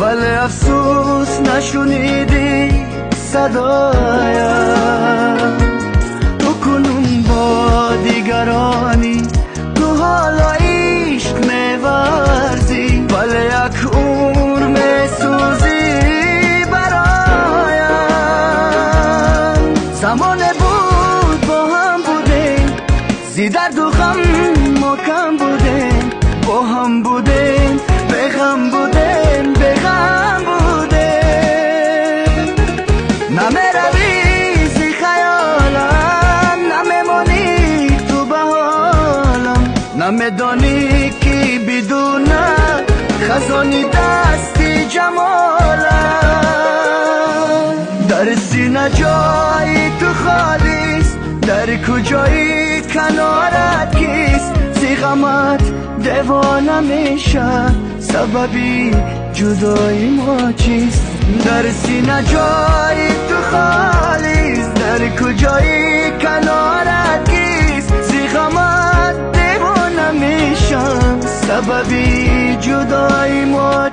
ولی افسوس نشنیدی صدایم. تو کنون با دیگرانی، تو حالا عشق می‌ورزی، ولی یک عمر می‌سوزی برایم. زمانه بود با هم بودیم، زی درد و غم ما کم بودیم، با هم بودیم، به غم بودیم، به غم بودیم. نمیروی زی خیالم، نمیمانی تو به حالم، نمیدانی که بدون خزانی دستی جمالم. در سینه جای تو خالیست، در کجای کنارت کیست؟ زی غمت دیوانه میشه، سببی جدای ما چیست؟ در سینه جای تو خالیست، در کجای کنارت کیست؟ زی غمت دیوانه میشم، سببی جدای ما